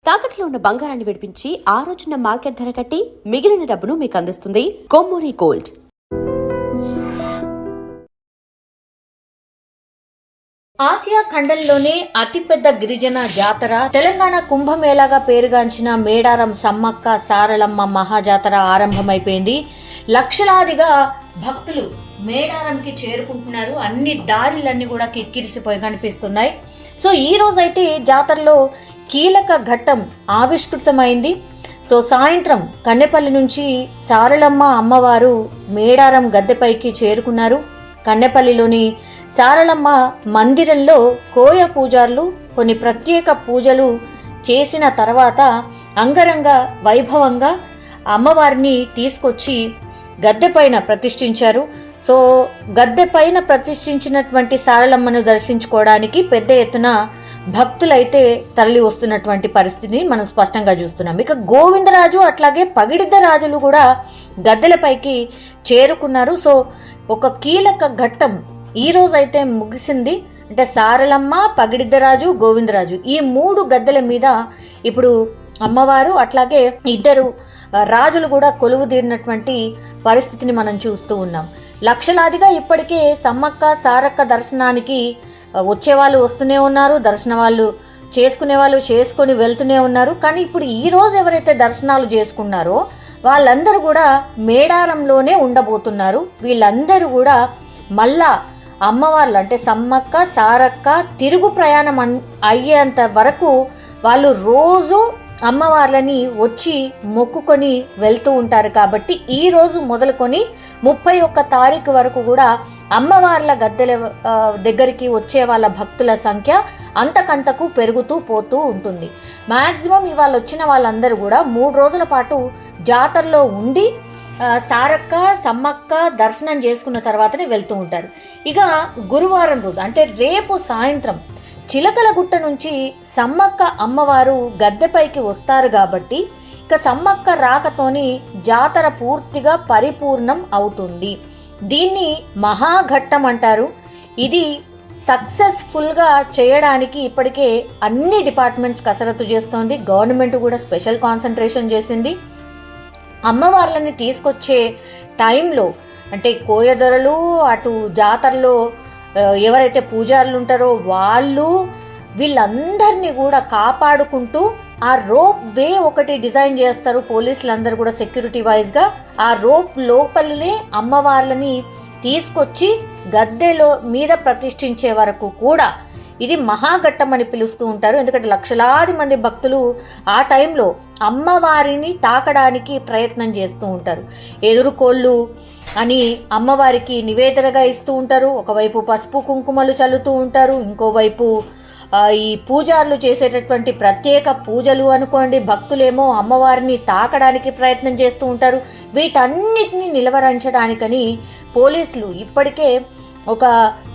తాకట్లో ఉన్న బంగారాన్ని విడిపించి ఆ రోజున మార్కెట్ ధర కట్టి మిగిలిన డబ్బును మీకు అందిస్తుంది కొమ్మూరి గోల్డ్. ఆసియా ఖండంలోనే అతిపెద్ద గిరిజన జాతర తెలంగాణ కుంభమేళాగా పేరుగాంచిన మేడారం సమ్మక్క సారలమ్మ మహాజాతర ఆరంభమైపోయింది. లక్షలాదిగా భక్తులు మేడారంకి చేరుకుంటున్నారు. అన్ని దారిలన్నీ కూడా కిక్కిరిసిపోయి కనిపిస్తున్నాయి. సో ఈ రోజైతే జాతరలో కీలక ఘట్టం ఆవిష్కృతమైంది. సో సాయంత్రం కన్నెపల్లి నుంచి సారలమ్మ అమ్మవారు మేడారం గద్దెపైకి చేరుకున్నారు. కన్నెపల్లిలోని సారలమ్మ మందిరంలో కోయ పూజారులు కొన్ని ప్రత్యేక పూజలు చేసిన తర్వాత అంగరంగ వైభవంగా అమ్మవారిని తీసుకొచ్చి గద్దెపైన ప్రతిష్ఠించారు. సో గద్దెపైన ప్రతిష్ఠించినటువంటి సారలమ్మను దర్శించుకోవడానికి పెద్ద ఎత్తున భక్తులైతే తరలి వస్తున్నటువంటి పరిస్థితిని మనం స్పష్టంగా చూస్తున్నాం. ఇక గోవిందరాజు అట్లాగే పగిడిద్ద రాజులు కూడా గద్దెలపైకి చేరుకున్నారు. సో ఒక కీలక ఘట్టం ఈ రోజు అయితే ముగిసింది. అంటే సారలమ్మ, పగిడిద్దరాజు, గోవిందరాజు ఈ మూడు గద్దెల మీద ఇప్పుడు అమ్మవారు అట్లాగే ఇద్దరు రాజులు కూడా కొలువు తీరినటువంటి పరిస్థితిని మనం చూస్తూ ఉన్నాం. లక్షలాదిగా ఇప్పటికే సమ్మక్క సారక్క దర్శనానికి వచ్చేవాళ్ళు వస్తూనే ఉన్నారు, దర్శన వాళ్ళు చేసుకునే వాళ్ళు చేసుకొని వెళ్తూనే ఉన్నారు. కానీ ఇప్పుడు ఈ రోజు ఎవరైతే దర్శనాలు చేసుకున్నారో వాళ్ళందరూ కూడా మేడారంలోనే ఉండబోతున్నారు. వీళ్ళందరూ కూడా మళ్ళా అమ్మవార్లు అంటే సమ్మక్క సారక్క తిరుగు ప్రయాణం అయ్యేంత వరకు వాళ్ళు రోజు అమ్మవార్లని వచ్చి మొక్కుకొని వెళ్తూ ఉంటారు. కాబట్టి ఈ రోజు మొదలుకొని 31 తారీఖు వరకు కూడా అమ్మవార్ల గద్దెల దగ్గరికి వచ్చే వాళ్ళ భక్తుల సంఖ్య అంతకంతకు పెరుగుతూ పోతూ ఉంటుంది. మాక్సిమం ఇవాళ వచ్చిన వాళ్ళందరూ కూడా 3 రోజుల పాటు జాతరలో ఉండి సారక్క సమ్మక్క దర్శనం చేసుకున్న తర్వాతనే వెళ్తూ ఉంటారు. ఇక గురువారం రోజు అంటే రేపు సాయంత్రం చిలకలగుట్ట నుంచి సమ్మక్క అమ్మవారు గద్దెపైకి వస్తారు. కాబట్టి ఇక సమ్మక్క రాకతోని జాతర పూర్తిగా పరిపూర్ణం అవుతుంది. దీన్ని మహాఘట్టం అంటారు. ఇది సక్సెస్ఫుల్గా చేయడానికి ఇప్పటికే అన్ని డిపార్ట్మెంట్స్ కసరత్తు చేస్తోంది. గవర్నమెంట్ కూడా స్పెషల్ కాన్సన్ట్రేషన్ చేసింది. అమ్మవార్లని తీసుకొచ్చే టైంలో అంటే కోయదొరలు అటు జాతరలో ఎవరైతే పూజారులు ఉంటారో వాళ్ళు వీళ్ళందరినీ కూడా కాపాడుకుంటూ ఆ రోప్ వే ఒకటి డిజైన్ చేస్తారు. పోలీసులందరూ కూడా సెక్యూరిటీ వైజ్గా ఆ రోప్ లోపలనే అమ్మవార్లని తీసుకొచ్చి గద్దెలో మీద ప్రతిష్ఠించే వరకు కూడా ఇది మహాఘట్టం అని పిలుస్తూ ఉంటారు. ఎందుకంటే లక్షలాది మంది భక్తులు ఆ టైంలో అమ్మవారిని తాకడానికి ప్రయత్నం చేస్తూ ఉంటారు. ఎదురుకోళ్ళు అని అమ్మవారికి నివేదనగా ఇస్తూ ఉంటారు. ఒకవైపు పసుపు కుంకుమలు చల్లుతూ ఉంటారు, ఇంకోవైపు ఈ పూజారులు చేసేటటువంటి ప్రత్యేక పూజలు అనుకోండి. భక్తులేమో అమ్మవారిని తాకడానికి ప్రయత్నం చేస్తూ ఉంటారు. వీటన్నిటిని నిలవరించడానికని పోలీసులు ఇప్పటికే ఒక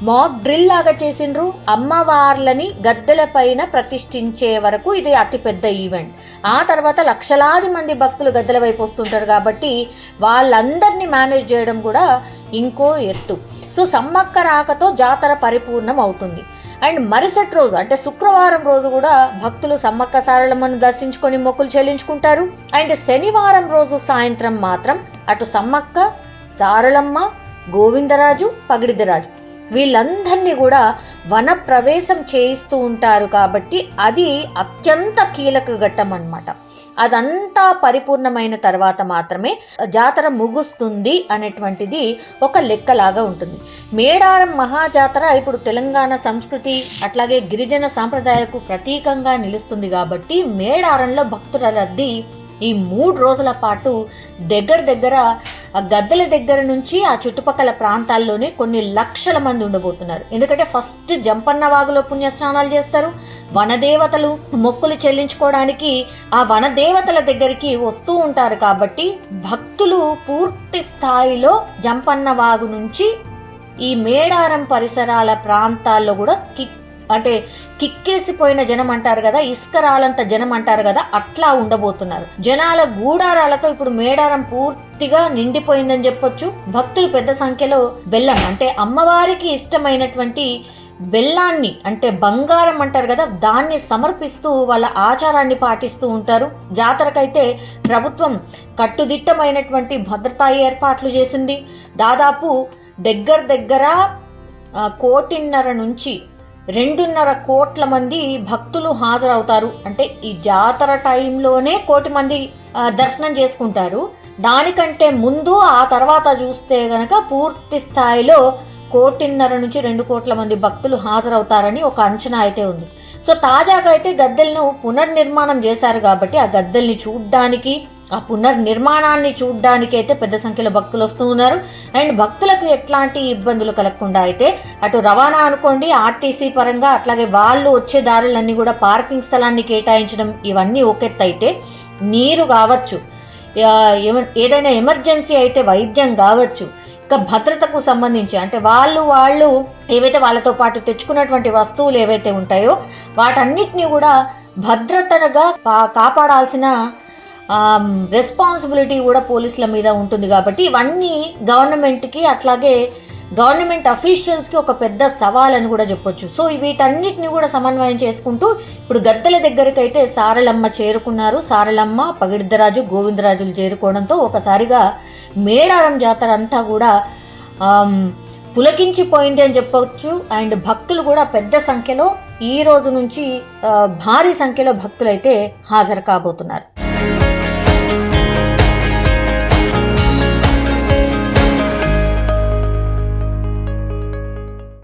మాక్ డ్రిల్ లాగా చేసిండ్రు. అమ్మవార్లని గద్దెల పైన ప్రతిష్ఠించే వరకు ఇది అతిపెద్ద ఈవెంట్. ఆ తర్వాత లక్షలాది మంది భక్తులు గద్దెల వైపు వస్తుంటారు కాబట్టి వాళ్ళందరినీ మేనేజ్ చేయడం కూడా ఇంకో ఎత్తు. సో సమ్మక్క రాకతో జాతర పరిపూర్ణం అవుతుంది. అండ్ మరుసటి రోజు అంటే శుక్రవారం రోజు కూడా భక్తులు సమ్మక్క సారలమ్మను దర్శించుకొని మొక్కులు చెల్లించుకుంటారు. అండ్ శనివారం రోజు సాయంత్రం మాత్రం అటు సమ్మక్క సారలమ్మ, గోవిందరాజు, పగిడిద్దరాజు వీళ్ళందరినీ కూడా వన ప్రవేశం చేయిస్తూ ఉంటారు. కాబట్టి అది అత్యంత కీలక ఘట్టం అన్నమాట. అదంతా పరిపూర్ణమైన తర్వాత మాత్రమే జాతర ముగుస్తుంది అనేటువంటిది ఒక లెక్కలాగా ఉంటుంది. మేడారం మహాజాతర ఇప్పుడు తెలంగాణ సంస్కృతి అట్లాగే గిరిజన సాంప్రదాయాలకు ప్రతీకంగా నిలుస్తుంది. కాబట్టి మేడారంలో భక్తుల రద్దీ ఈ 3 రోజుల పాటు దగ్గర గద్దెల దగ్గర నుంచి ఆ చుట్టుపక్కల ప్రాంతాల్లోనే కొన్ని లక్షల మంది ఉండబోతున్నారు. ఎందుకంటే ఫస్ట్ జంపన్న వాగులో పుణ్యస్నానాలు చేస్తారు. వనదేవతలు మొక్కులు చెల్లించుకోవడానికి ఆ వనదేవతల దగ్గరికి వస్తూ ఉంటారు. కాబట్టి భక్తులు పూర్తి స్థాయిలో జంపన్న వాగు నుంచి ఈ మేడారం పరిసరాల ప్రాంతాల్లో కూడా కిక్కిరిసిపోయిన జనం అంటారు కదా, ఇసుకరాలంత జనం అంటారు కదా, అట్లా ఉండబోతున్నారు. జనాల గూడారాలతో ఇప్పుడు మేడారం పూర్తిగా నిండిపోయిందని చెప్పొచ్చు. భక్తులు పెద్ద సంఖ్యలో బెల్లం అంటే అమ్మవారికి ఇష్టమైనటువంటి బెల్లాన్ని అంటే బంగారం అంటారు కదా, దాన్ని సమర్పిస్తూ వాళ్ళ ఆచారాన్ని పాటిస్తూ ఉంటారు. జాతరకైతే ప్రభుత్వం కట్టుదిట్టమైనటువంటి భద్రతా ఏర్పాట్లు చేసింది. దాదాపు దగ్గర 1.5 నుంచి 2.5 కోట్ల మంది భక్తులు హాజరవుతారు. అంటే ఈ జాతర టైంలోనే 1 కోటి మంది దర్శనం చేసుకుంటారు. దానికంటే ముందు ఆ తర్వాత చూస్తే గనక పూర్తి స్థాయిలో 1.5 నుంచి 2 కోట్ల మంది భక్తులు హాజరవుతారని ఒక అంచనా అయితే ఉంది. సో తాజాగా అయితే గద్దెలను పునర్నిర్మాణం చేశారు కాబట్టి ఆ గద్దెల్ని చూడ్డానికి, ఆ పునర్నిర్మాణాన్ని చూడ్డానికి అయితే పెద్ద సంఖ్యలో భక్తులు వస్తూ ఉన్నారు. అండ్ భక్తులకు ఎట్లాంటి ఇబ్బందులు కలగకుండా అయితే అటు రవాణా అనుకోండి, ఆర్టీసీ పరంగా, అట్లాగే వాళ్ళు వచ్చే దారులన్నీ కూడా పార్కింగ్ స్థలాన్ని కేటాయించడం, ఇవన్నీ ఒకెత్తైతే నీరు కావచ్చు, ఏదైనా ఎమర్జెన్సీ అయితే వైద్యం కావచ్చు, ఇంకా భద్రతకు సంబంధించి అంటే వాళ్ళు ఏవైతే వాళ్ళతో పాటు తెచ్చుకున్నటువంటి వస్తువులు ఏవైతే ఉంటాయో వాటన్నిటినీ కూడా భద్రతగా కాపాడాల్సిన రెస్పాన్సిబిలిటీ కూడా పోలీసుల మీద ఉంటుంది. కాబట్టి ఇవన్నీ గవర్నమెంట్కి అట్లాగే గవర్నమెంట్ అఫీషియల్స్కి ఒక పెద్ద సవాల్ అని కూడా చెప్పొచ్చు. సో వీటన్నిటిని కూడా సమన్వయం చేసుకుంటూ ఇప్పుడు గద్దెల దగ్గరికి అయితే సారలమ్మ చేరుకున్నారు. సారలమ్మ, పగిడిద్దరాజు, గోవిందరాజులు చేరుకోవడంతో ఒకసారిగా మేడారం జాతర అంతా కూడా పులకించిపోయింది అని చెప్పవచ్చు. అండ్ భక్తులు కూడా పెద్ద సంఖ్యలో ఈ రోజు నుంచి భారీ సంఖ్యలో భక్తులైతే హాజరు కాబోతున్నారు.